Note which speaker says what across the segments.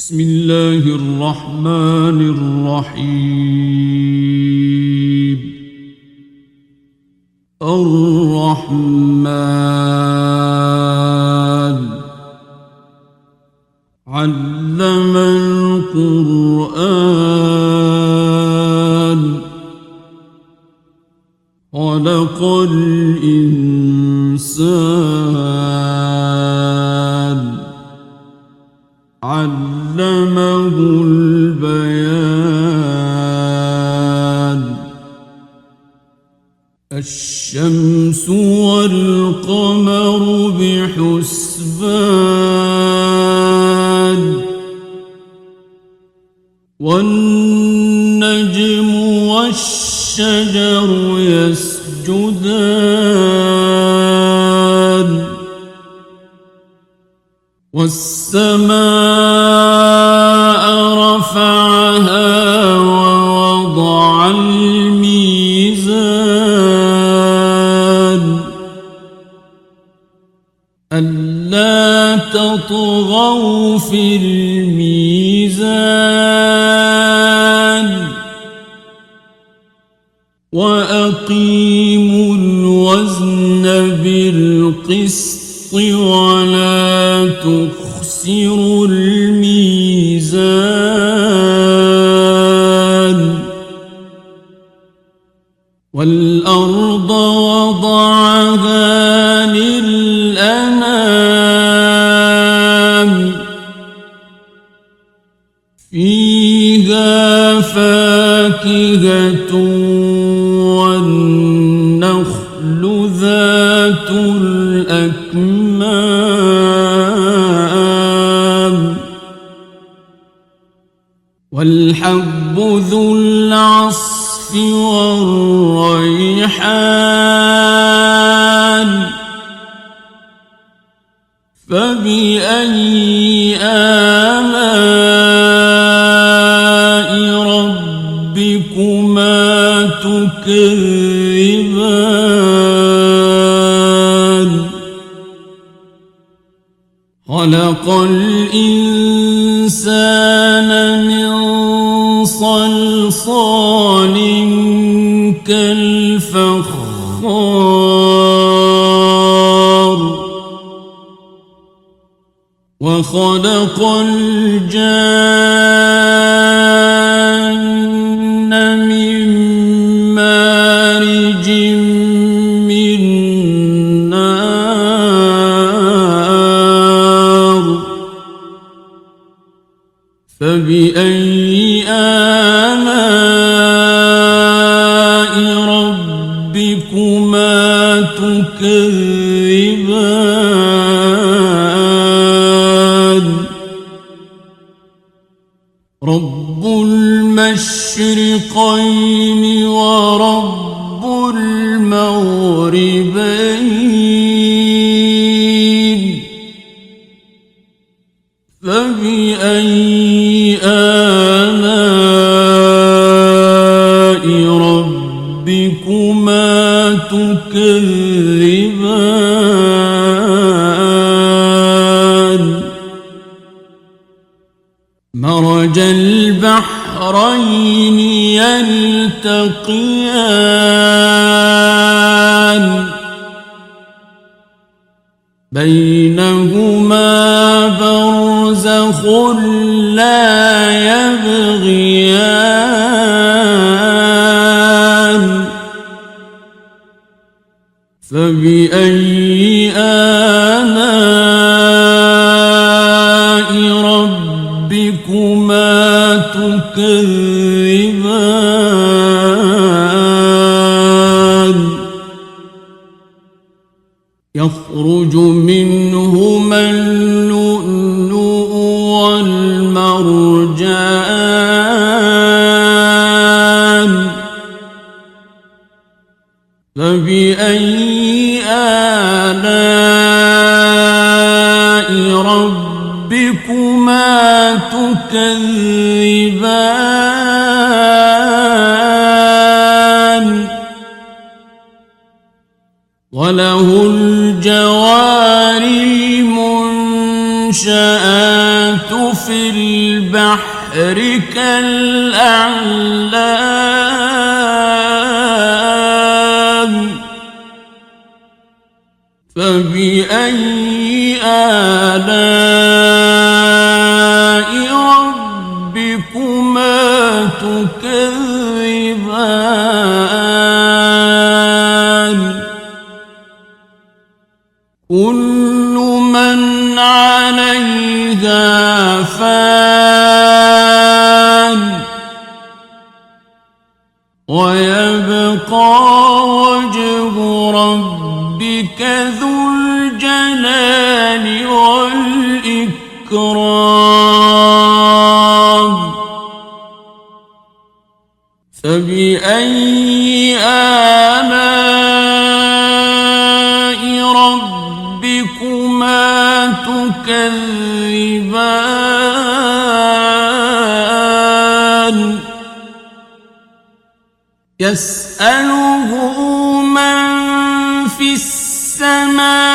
Speaker 1: بسم الله الرحمن الرحيم. الرحمن علم القرآن خلق الإنسان علمه البيان. الشمس والقمر بحسبان والنجم والشجر يسجدان والسماء رفعها ووضع الميزان ألا تطغوا في الميزان وأقيموا الوزن بالقسط ولا تخسروا الميزان. والأرض وضعها للأنام فيها فاكهة والنخل ذات الأكمام والحب ذو العصف والريحان فبأي آلاء ربكما تكذبان. خلق الإنسان من صلصال كالفخار وخلق الجان من مارج من نار فبأي آلاء ربكما تكذبان. رب المشرقين ورب المغربين فبأي آلاء ربكما تكذبان. مرج البحرين يلتقيان بينهما برزخ لا يبغيان فبأي آلاء ربكما تكذبان. يخرج منهما اللؤلؤ والمرجان فبأي آلاء ربكما تكذبان. وله الجوار المنشآت المنشآت في البحر كالأعلام فبأي آلاء ربكما تكذبان كل من عليها فان ويبقى وجه ربك ذو الجلال والإكرام فبأي آلاء ربكما تكذبان يسأله من في السماوات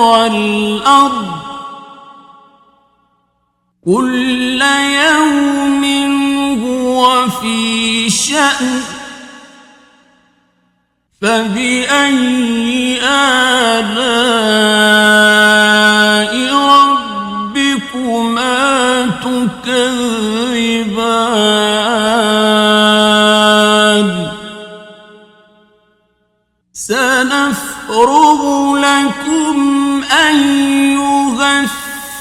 Speaker 1: والأرض كل يوم هو في شأن فبأي آلاء ربكما تكذبان سنفرغ لكم أيها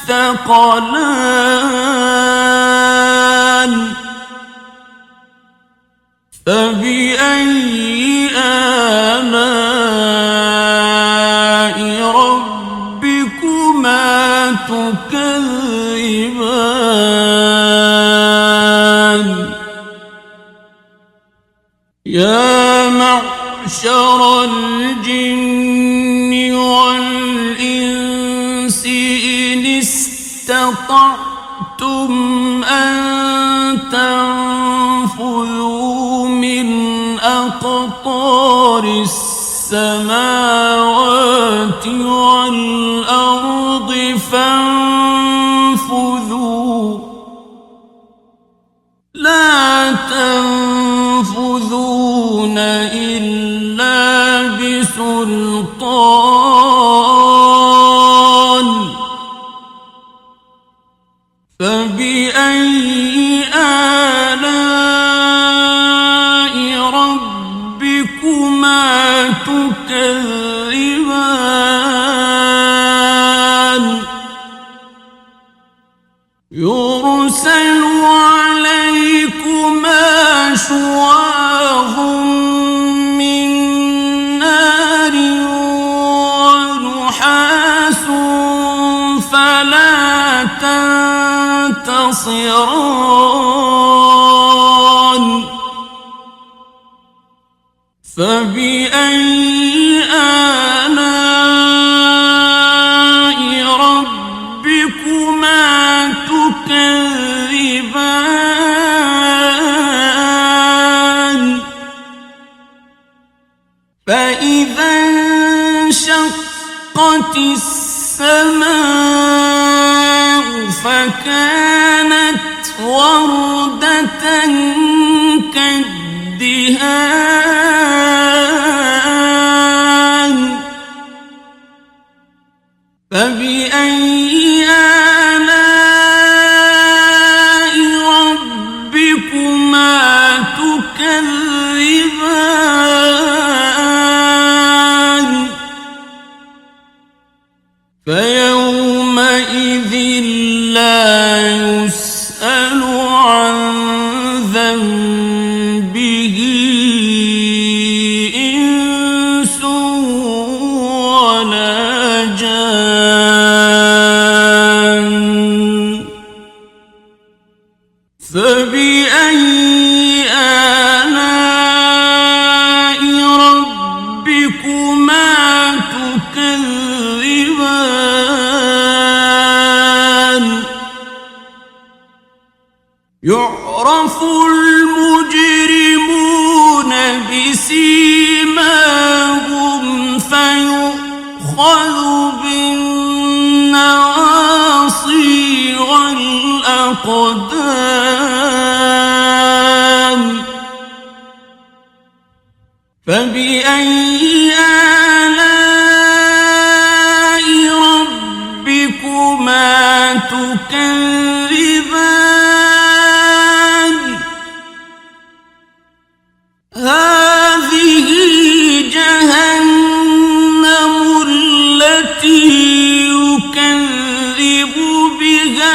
Speaker 1: الثقلان فبأي آلاء ربكما تكذبان يا معشر الجن والإنس إن استطعتم أن تنفذوا من أقطار السماوات والأرض فانفذوا لا تنفذون إلا بسلطان فبأي آلاء ربكما تكذبان يرسل عليكما شواظ من نار ونحاس فلا تنتصران فبأي آلاء ربكما تكذبان فإذا انشقت السماء فكانت وردة كالدهان فبأي آلاء ربكما تكذبان فيومئذ لا يسأل عن ذنبه إنس ولا جان فبأي آلاء ربكما تكذبان يعرف المجرمون بسيماهم فيؤخذ بالنواصي الأقدام فبأي آلاء ربكما تكذبان هذه جهنم التي يكذب بها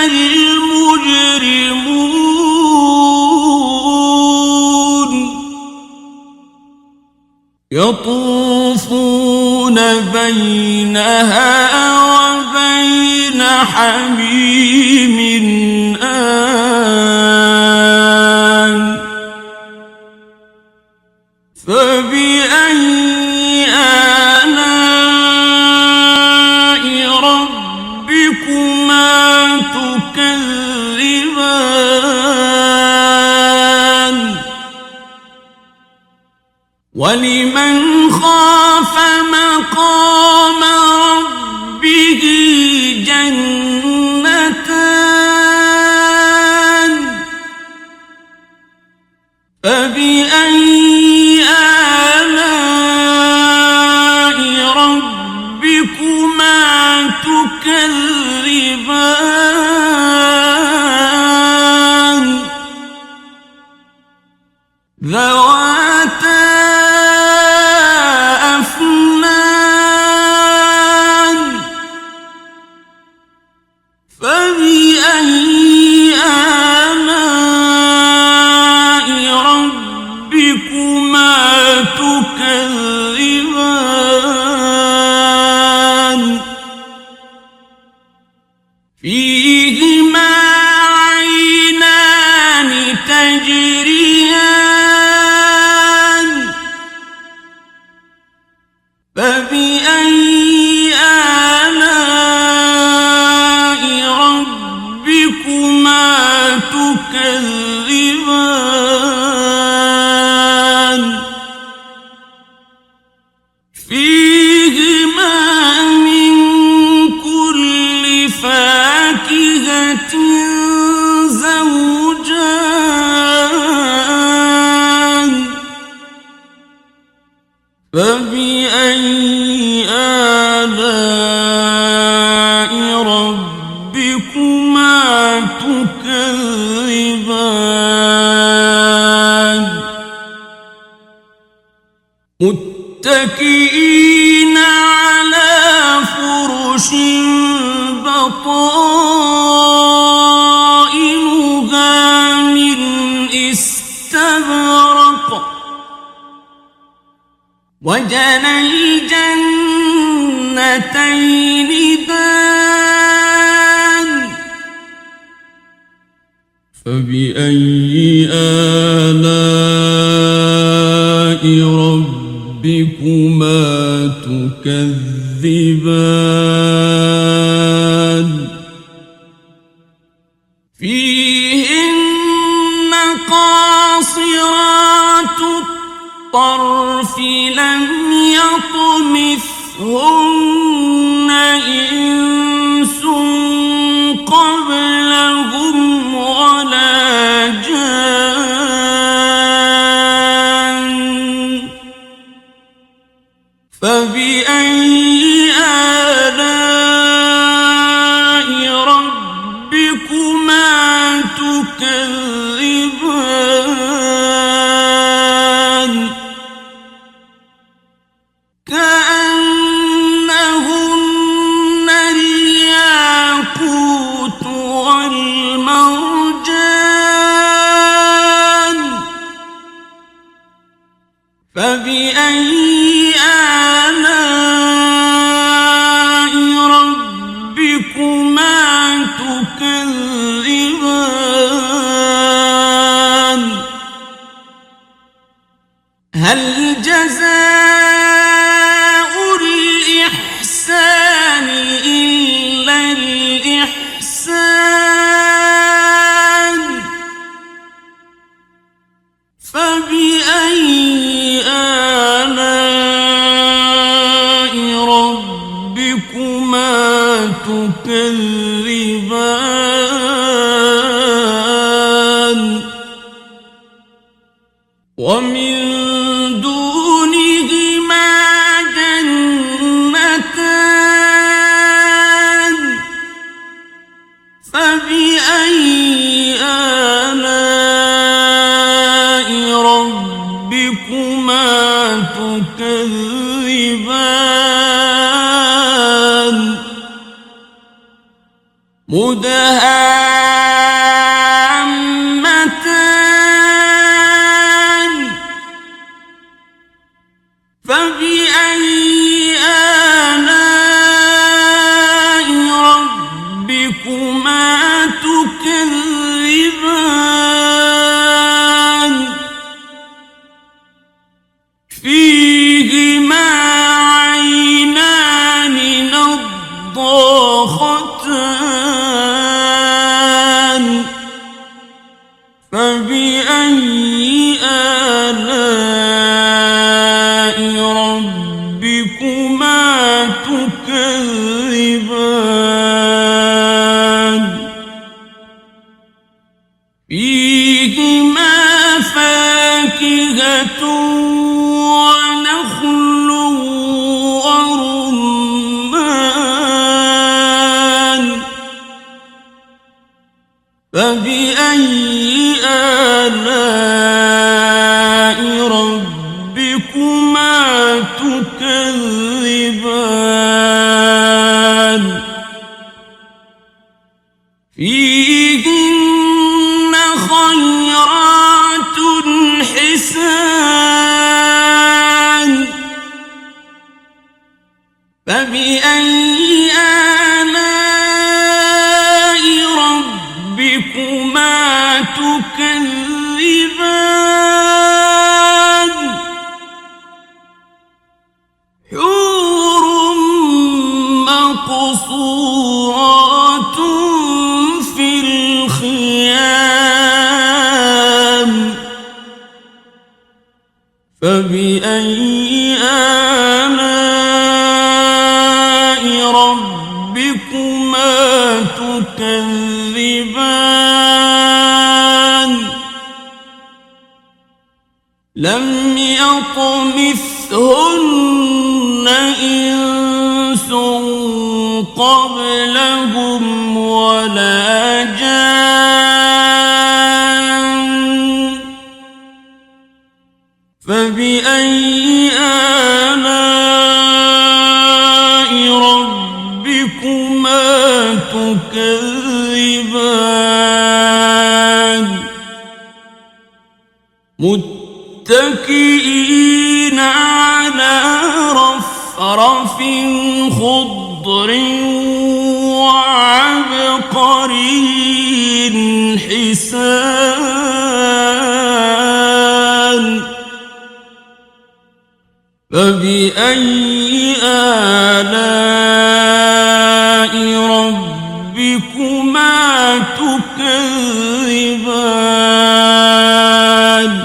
Speaker 1: المجرمون يطوفون بينها وبين حميم آن فبأي آلاء ربكما تكذبان ولمن خاف مقام ربه جنتان فبأي آلاء ربكما تكذبان ذواتا أفنان فبأي آلاء ربكما تكذبان فيهما عينان تجريان فبأي آلاء ربكما تكذبان فيهما من كل فاكهة زوجان فبأي آلاء ربكما تكذبان متكئين على فرش بطائنها من استبرق وجنى الجنتين دان فبأي آلاء ربكما تكذبان فيهن قاصرات الطرف لم يطمثهن إنس قبلهم ولا جان فبأي آلاء ربكما تكذبان كأنهن الياقوت والمرجان فبأي آلاء ربكما تكذبان هل جزاء الإحسان إلا الإحسان فبأي آلاء ربكما تكذبان ومن دونهما جنتان فبأي آلاء ربكما تكذبان مدهامتان فبأي آلاء ربكما تكذبان فيهما عينان نضاختان فبأي آلاء ربكما تكذبان فيهما فاكهة ونخل ورمان فبأي آلاء ربكما تكذبان فيهن خيرات حسان فبأي آلاء ربكما تكذبان حور مقصورات في الخيام فبأي آلاء ربكما تكذبان لم يطمثهن إنس قبلهم ولا جان فبأي آلاء ربكما تكذبان متكئين على رفرف خضر وعبقري حسان فبأي آلاء ربكما تكذبان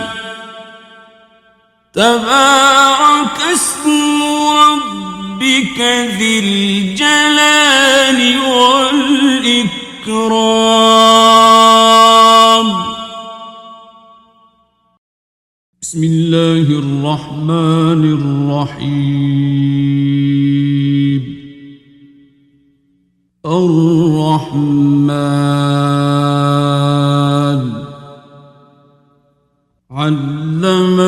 Speaker 1: تبارك اسم ربك ذي الجلال والإكرام بسم الله الرحمن الرحيم الرحمن علم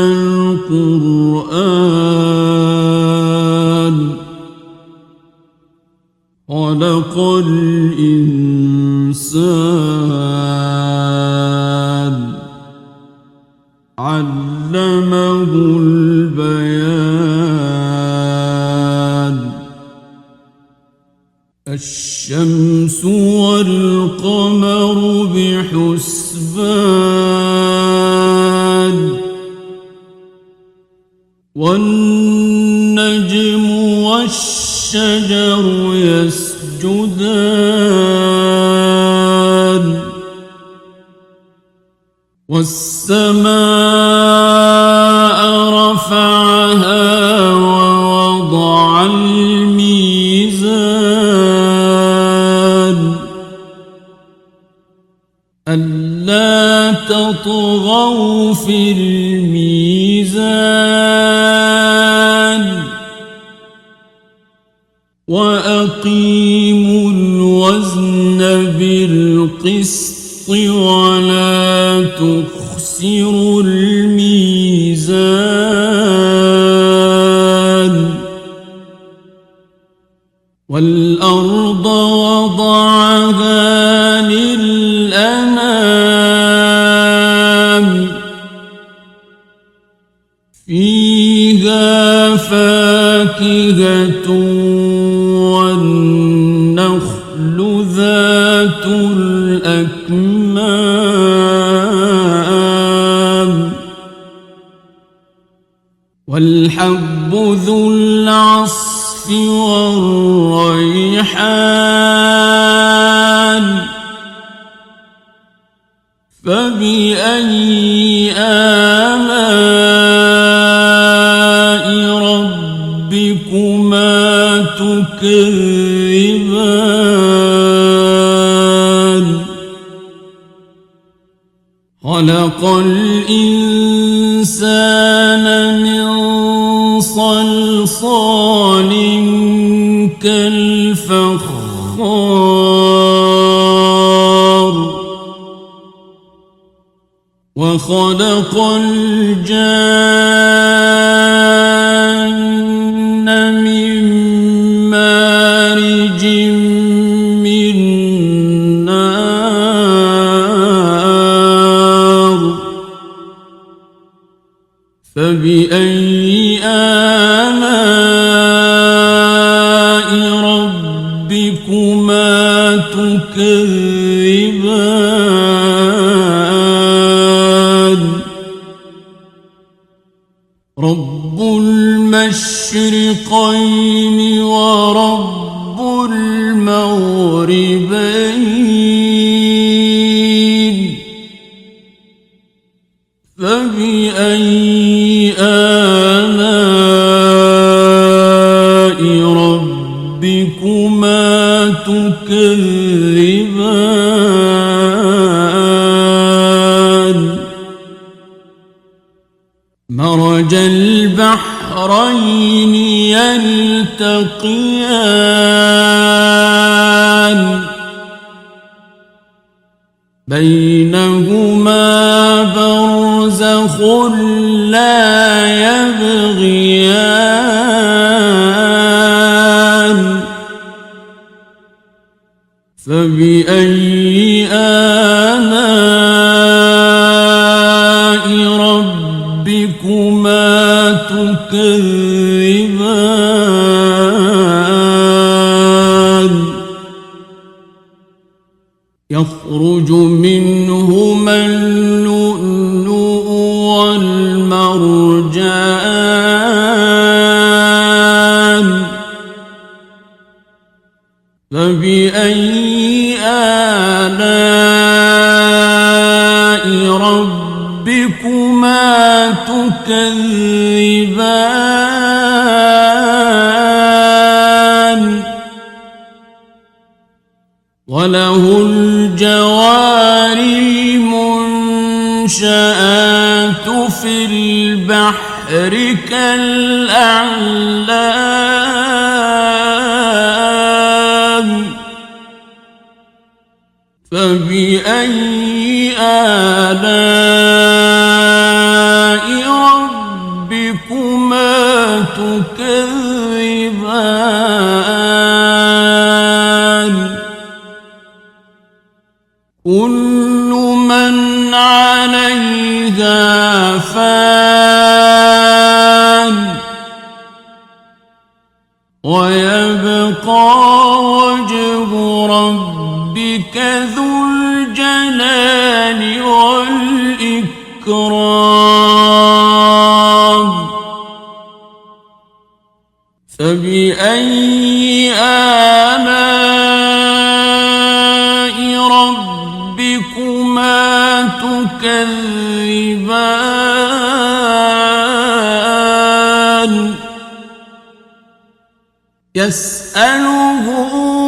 Speaker 1: القرآن خلق الإنسان علمه البيان الشمس والقمر بحسبان والنجم والشجر يسجدان والسماء رفعها ووضع الميزان ألا تطغوا في الميزان وأقيموا الوزن بالقسط ولا تخسروا الميزان والأرض وضعها للأنام فيها فاكهة والنخل ذات الأكمام والحب ذو العصف والريحان فبأي آلاء ربكما تكذبان خلق الإنسان من صلصال كالفخار وخلق الجان من مارج من نار فبأي آلاء ربكما تكذبان رب المشرقين ورب المغربين فبأي آلاء ربكما تكذبان مرج البحرين يلتقيان بينهما برزخ لا يبغيان فبأي آلاء ربكما تكذبان يخرج منهما اللؤلؤ والمرجان فبأي آلاء ربكما تكذبان وله الجوار المنشآت في البحر كالأعلام فبأي آلاء ربكما تكذبان كل من عليها فان ويبقى وجه ربك ذو الجلال والإكرام فبأي آلاء ربكما تكذبان يسأله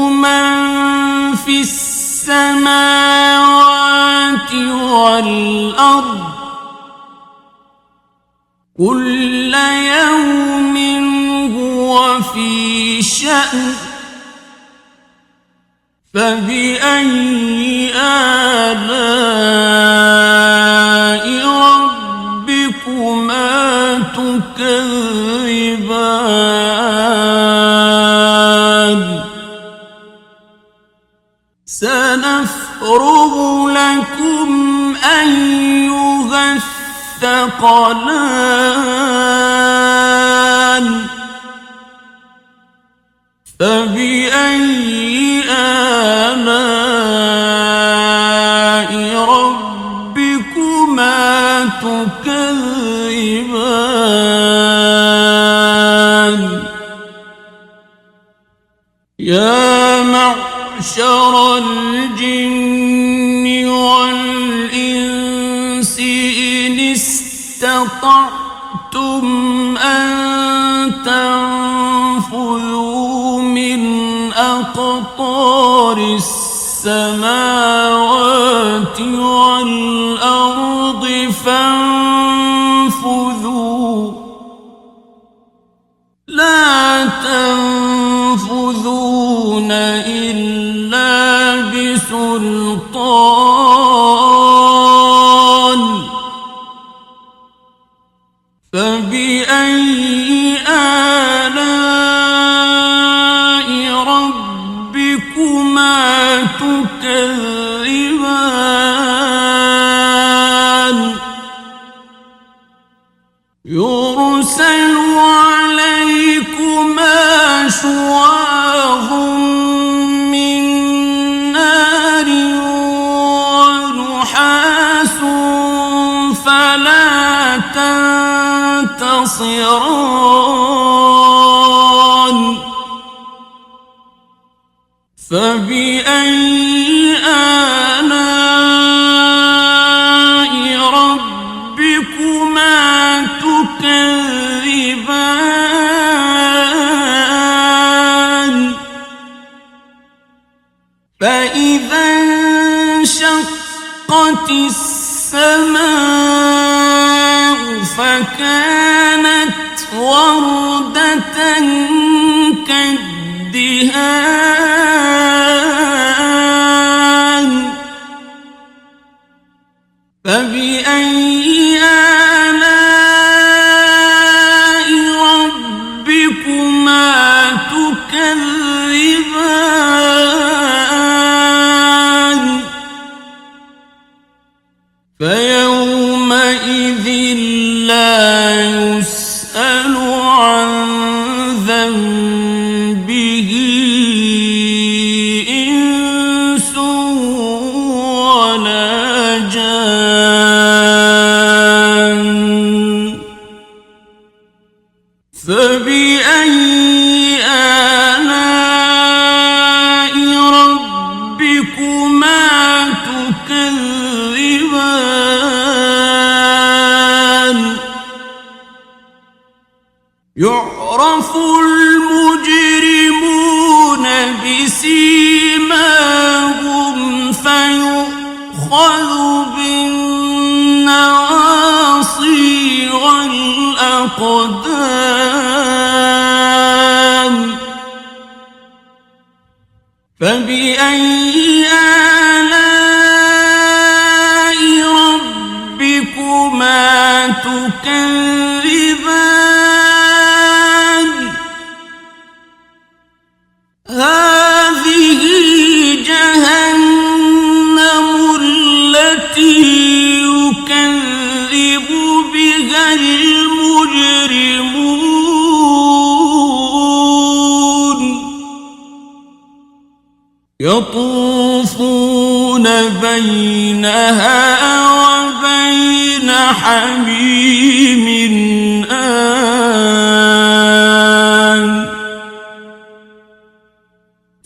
Speaker 1: من في السماوات والأرض كل يوم هو في شأن فبأي آلاء ربكما تكذبان سنفرغ لكم أيها الثقلان فبأي آلاء ربكما تكذبان يا معشر الجن والإنس إن استطعتم أن تنفذوا من أقطار السماوات والأرض فانفذوا لا تنفذون إلا بسلطان فبأي آلاء ربكما تكذبان يرسل عليكما شواظ من نار ونحاس فلا تنتصران فبأي آلاء ربكما تكذبان فإذا انشقت السماء فكانت وردة كالدهان فبأي آلاء ربكما تكذبان فيومئذ لا يسأل عن ذنبه إنس ولا جان فبأي آلاء ربكما تكذبان يعرف المجرمون بسيماهم فيؤخذ بالنواصي والأقدام فبأي آلاء ربكما تكذبان هذه جهنم التي يكذب بها المجرمون يطوفون بينها وبين حميم آن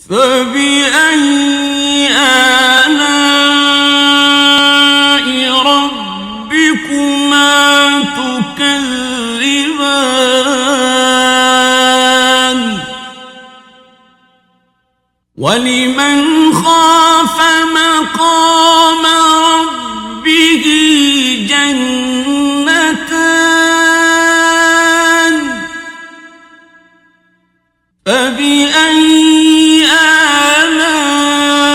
Speaker 1: فبأي آلاء ربكما تكذبان ولمن خاف مقام ربه جنتان فبأي آلاء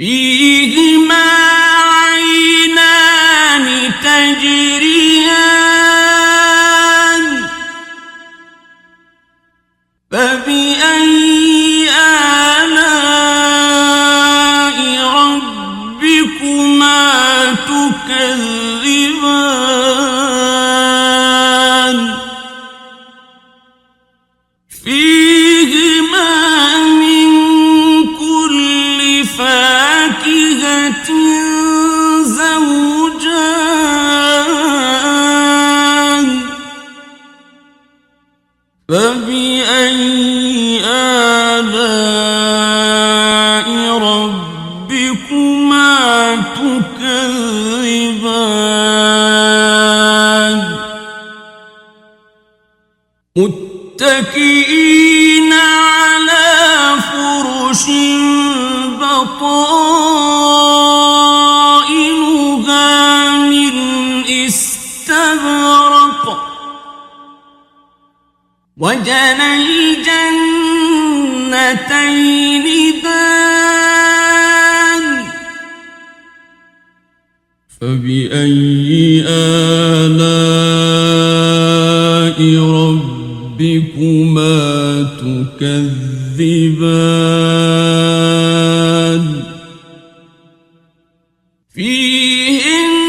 Speaker 1: فيهما عينان تجريان فبأي آلاء ربكما تكذبان فيهما من كل فاكهة زوجان فبأي آلاء ربكما تكذبان متكئين على فرش بطائنها من استبرق وجنى الجنتين دان فبأي آلاء ربكما تكذبان فيهن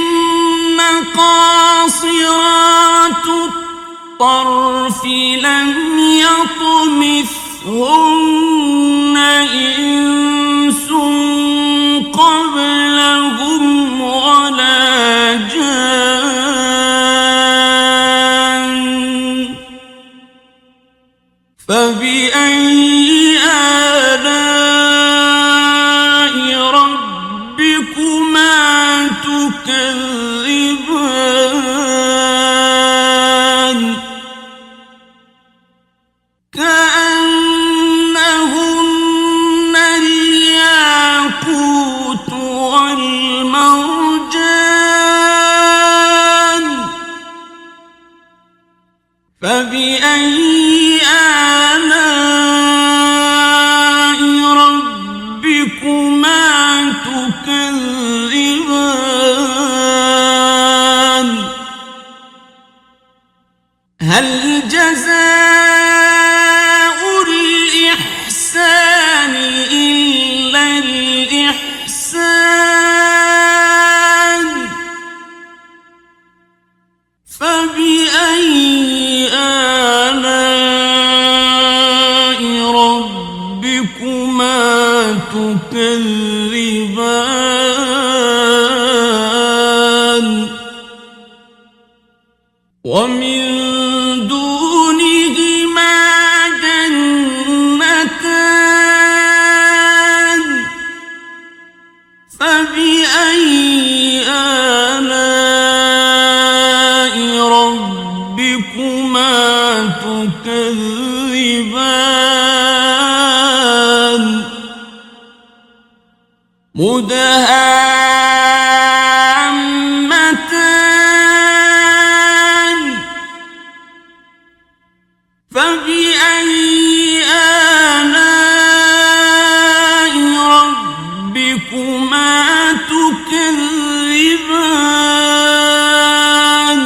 Speaker 1: قاصرات الطرف لم يطمثهن إنس قبلهم ولا جان فبأي آلاء ربكما تكذبان كأنهن الياقوت والمرجان فبأي آلاء ربكما تكذبان هل جزاء الإحسان إلا الإحسان فبأي آلاء ربكما تكذبان ومن دونهما جنتان فبأي آلاء ربكما تكذبان مدهامتان فبأي آلاء ربكما تكذبان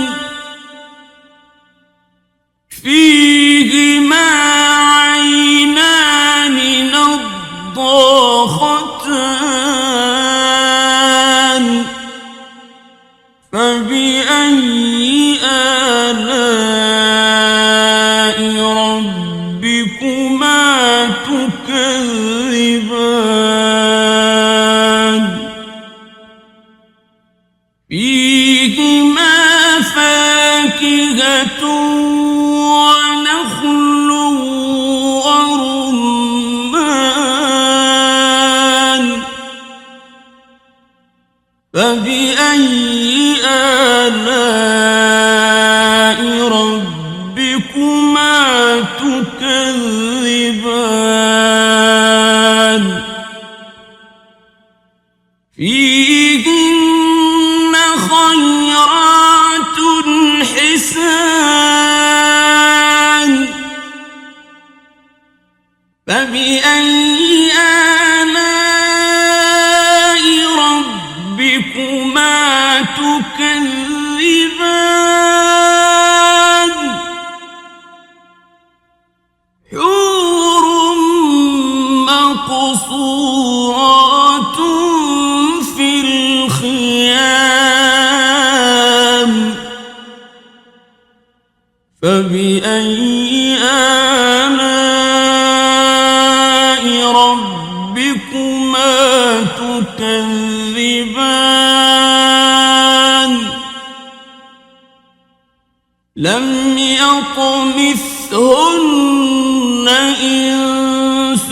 Speaker 1: فيهما عينان نضاختان فبأي آلاء ربكما تكذبان فيهما فاكهة ونخل ورمان فبأي آلاء ربكما تكذبان فيهن خيرات حسان فبأي آلاء تكذبان حور مقصورات في الخيام فبأي آلاء ربكما تكذبان لم يطمثهن إنس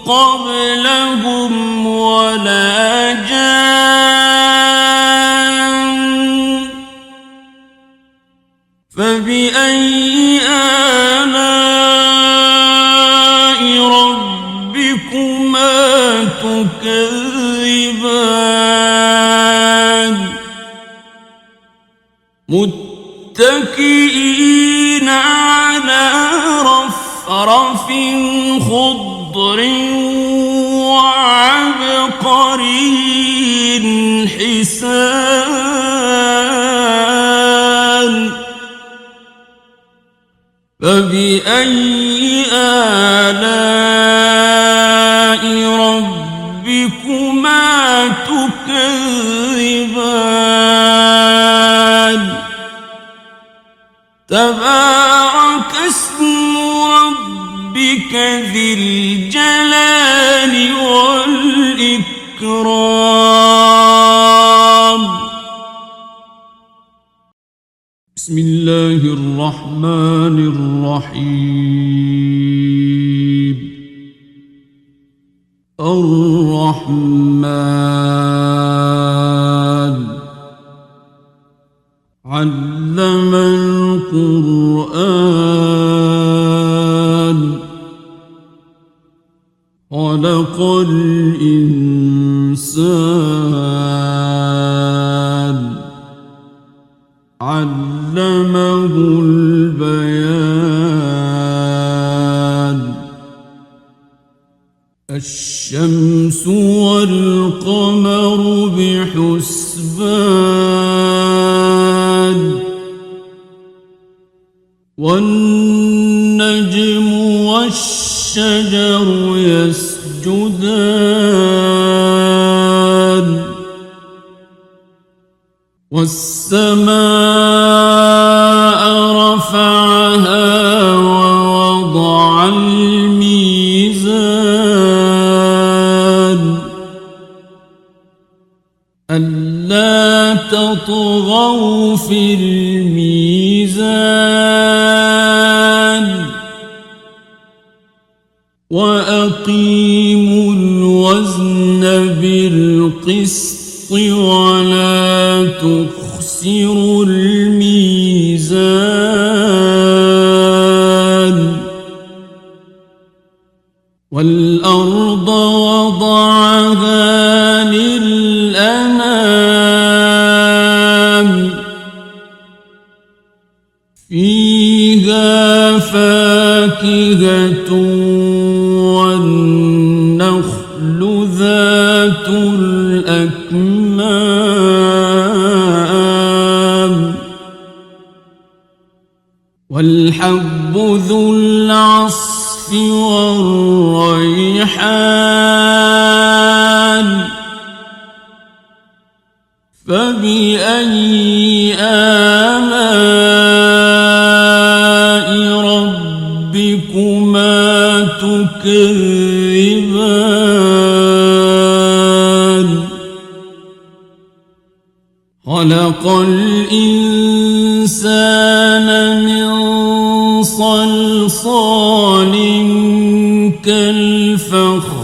Speaker 1: قبلهم ولا جان فبأي آلاء ربكما تكذبان متكئين على رفرف خضر وعبقري حسان فبأي آلاء ربكما تكذبان تبارك اسم ربك ذي الجلال والإكرام بسم الله الرحمن الرحيم الرحمن علم القرآن خلق الإنسان علمه البيان الشمس والقمر بحسبان والنجم والشجر يسجدان والسماء رفعها ووضع الميزان ألا تطغوا في الميزان وأقيموا الوزن بالقسط ولا تخسروا الميزان والأرض وضعها للأنام فيها فاكهة والنخل ذات الأكمام والحب ذو العصف والريحان فبأي آلاء ربكما تكذبان خلق الإنسان من صلصال كالفخار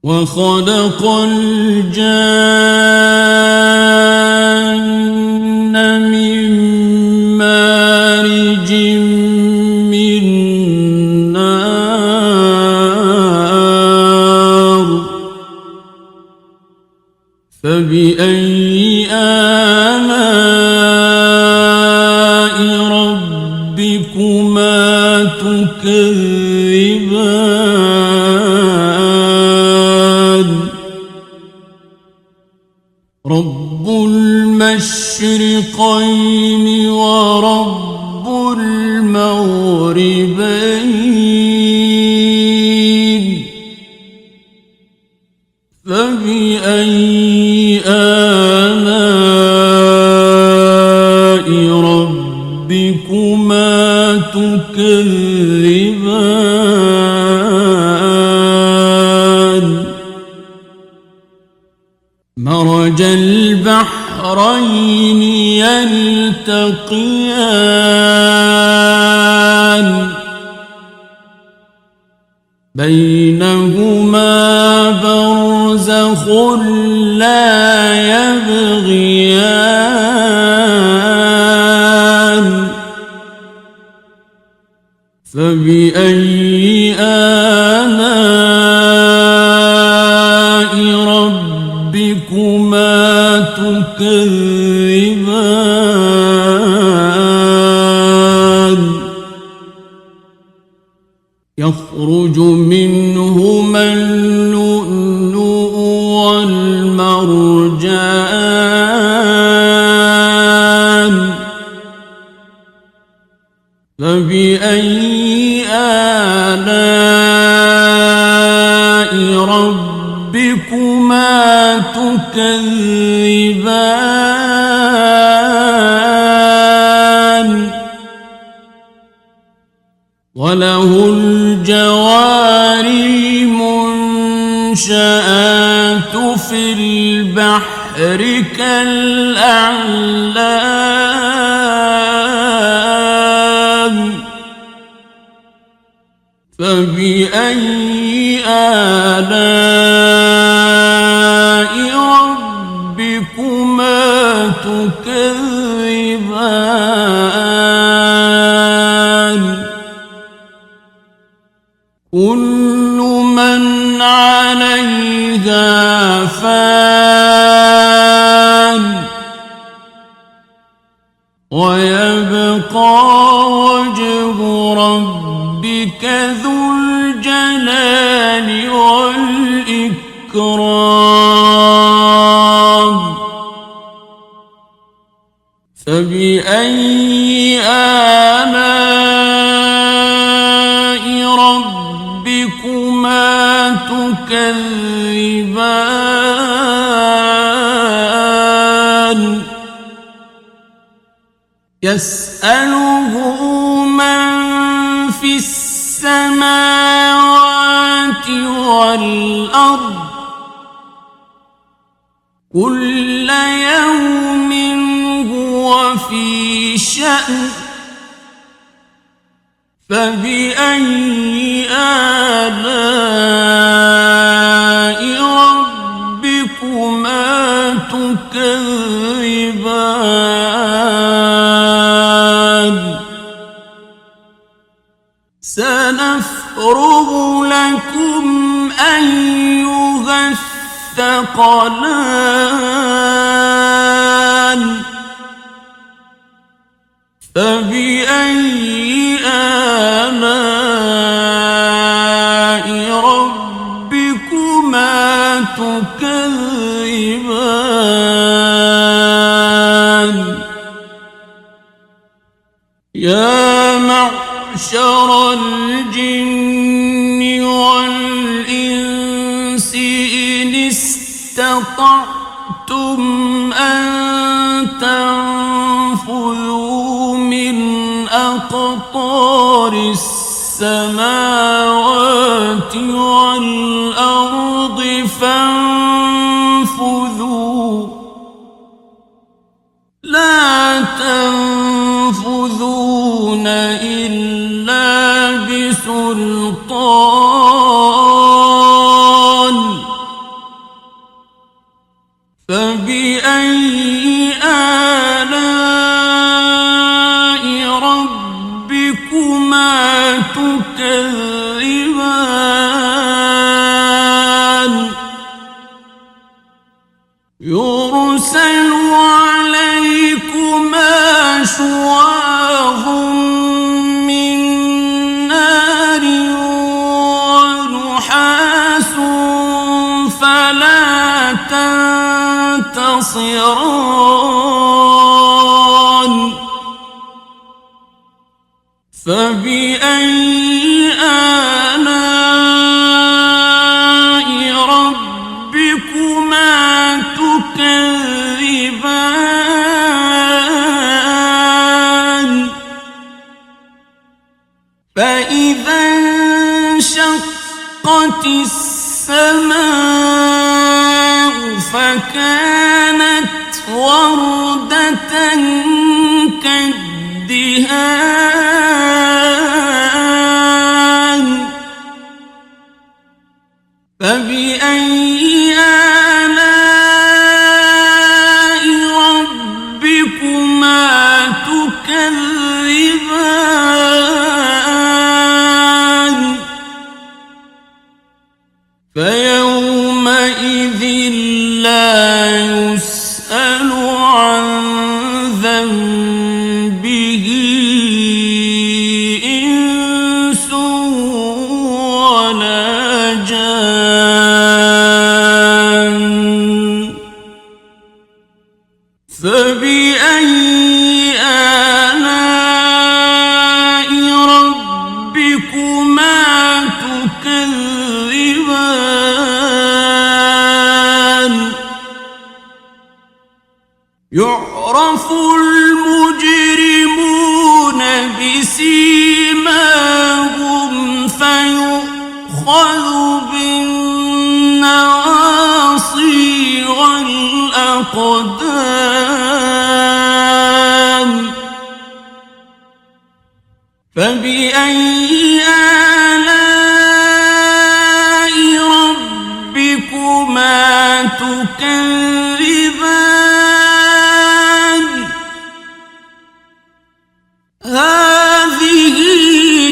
Speaker 1: وخلق الجان من مارج من نار فبأي آلاء ربكما تكذبان رب المغربين فبأي آلاء ربكما تكذبان مرج البحرين يلتقيان بينهما برزخ لا يبغيان فبأي آلاء ربكما تكذبان يخرج منهما اللؤلؤ والمرجان فبأي آلاء ربكما تكذبان وله الجوار المنشآت في البحر كالأعلام فبأي آلاء ربكما تكذبان كل من عليها فان ويبقى وجه ربك ذو الجلال والإكرام فبأي آلاء ربكما تكذبان يسأله من في السماوات والأرض كل يوم هو في شأن فبأي آلاء ربكما تكذبان سنفرغ لكم أيها الثقلان فبأي آلاء ربكما تكذبان يا معشر الجن والإنس إن استطعتم أن تنفذوا من أقطار السماوات والأرض فانفذوا لا تنفذون إلا بسلطان فبأي آلاء ربكما تكذبان يرسل عليكما شواظ من نار ونحاس فلا تنتصران فبأي آلاء ربكما تكذبان فإذا انشقت السماء فكانت وردة كالدهان فبأي آلاء ربكما تكذبان فيومئذ لا يسأل عن ذنبه إنس ولا جان فبأي آلاء ربكما تكذبان يعرف المجرمون بسيماهم فيؤخذ بالنواصي والأقدام فبأي آلاء ربكما تكذبان هذه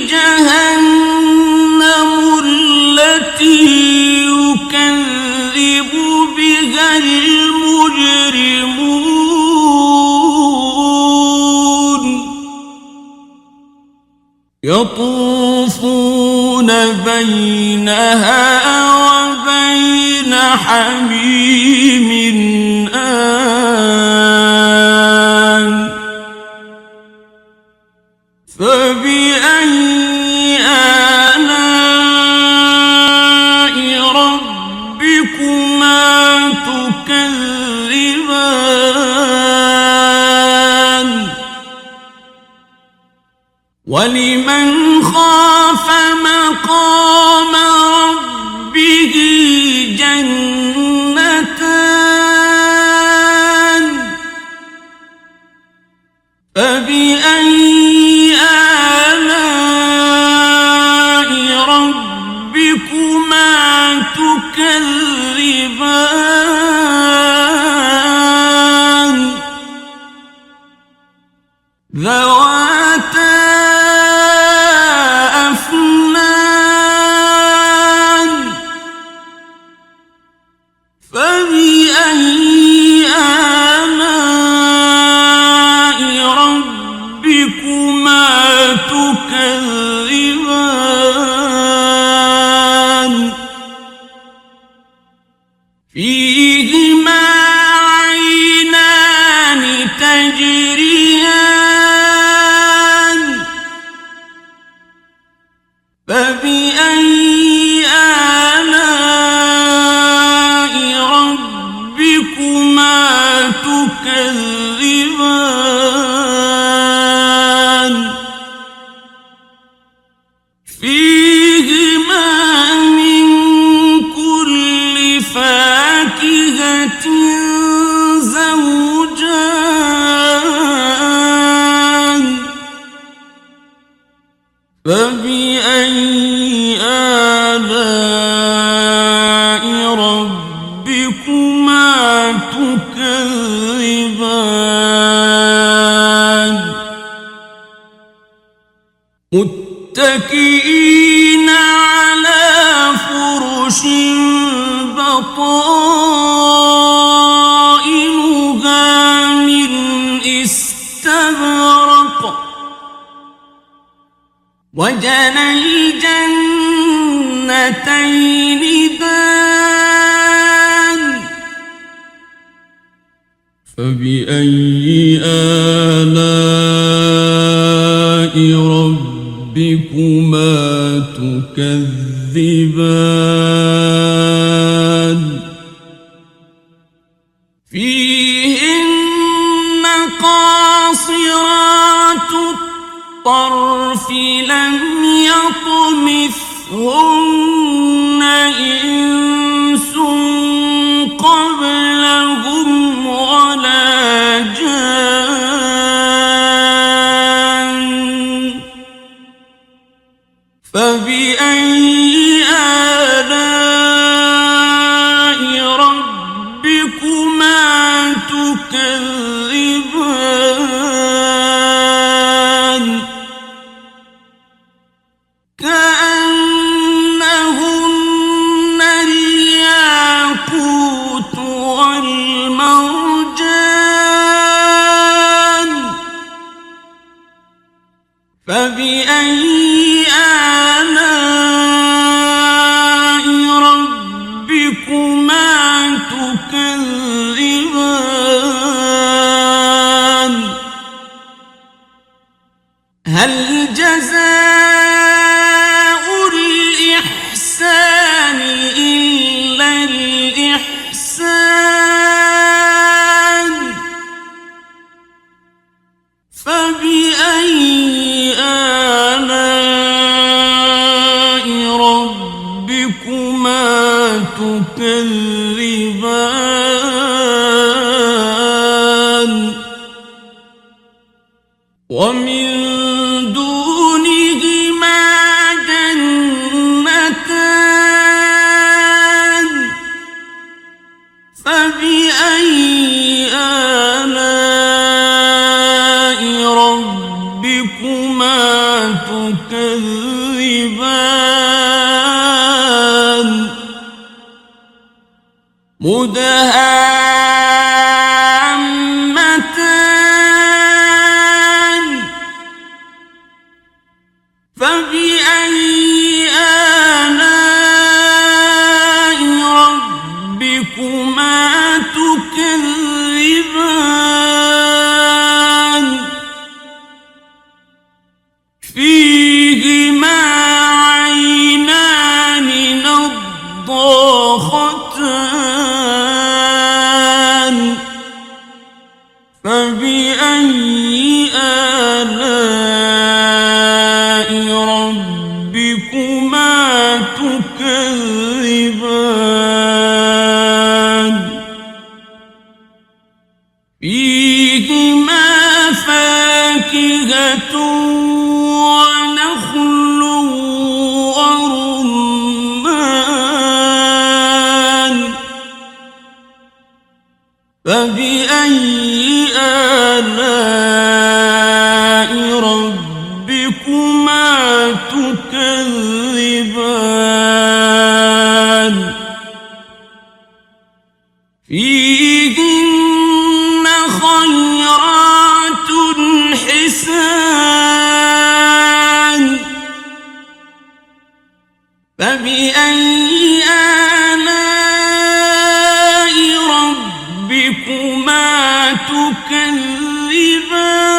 Speaker 1: جهنم التي يكذب بها المجرمون يطوفون بينها وبين حميم آن فبأي آلاء ربكما تكذبان ولمن خاف مقام ربه جنتان فبأي آلاء ربكما تكذبان ذواتا أفنان فبأي آلاء ربكما تكذبان فيهما عينان تجريان فبأي آلاء ربكما تكذبان فيهما من كل فاكهة زوجان فبأي آلاء ربكما تكذبان متكئين على فرش بطائنها من استبرق وجنى الجنتين دان فبأي آلاء ربكما ربكما تكذبان فيهن قاصرات الطرف لم يطمثهن إنس قبلهم ولا جان فبأي آلاء ربكما تكذبان كأنهن الياقوت والمرجان فبأي آلاء ربكما تكذبان هل جزاء الإحسان إلا الإحسان فبأي آلاء ربكما تكذبان ومن دونهما جنتان فبأي آلاء ربكما تكذبان مدهامتان فبأي آلاء ربكما تكذبان فيهما عينان نضاختان فبأي آلاء ربكما تكذبان فيهما فاكهة ونخل ورمان فبأي آلاء ربكما تكذبان فيهن خيرات حسان فبأي آلاء ربكما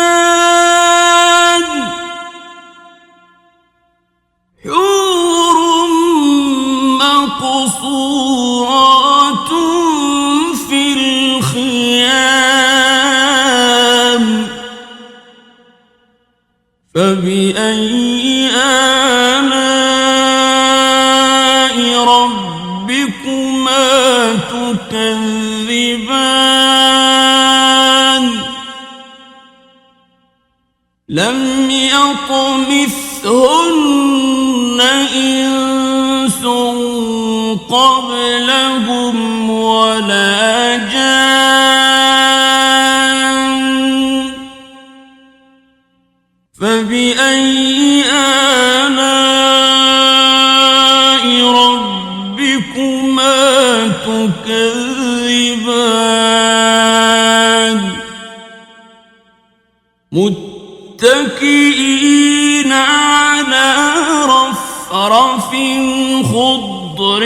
Speaker 1: تكذبان حور مقصورات في الخيام فبأي آلاء ربكما تكذبان لم يطمثهن إنس قبلهم ولا جان فبأي آلاء ربكما تكذبان متكئين على رفرف خضر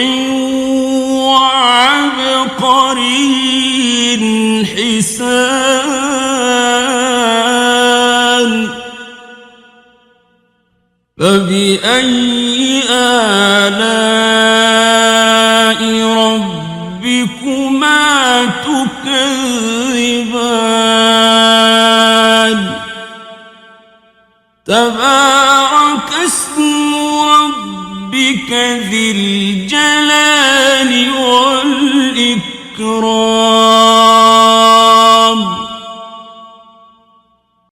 Speaker 1: وعبقري حسان فبأي آلاء ربكما تكذبان تبارك اسم ربك ذي الجلال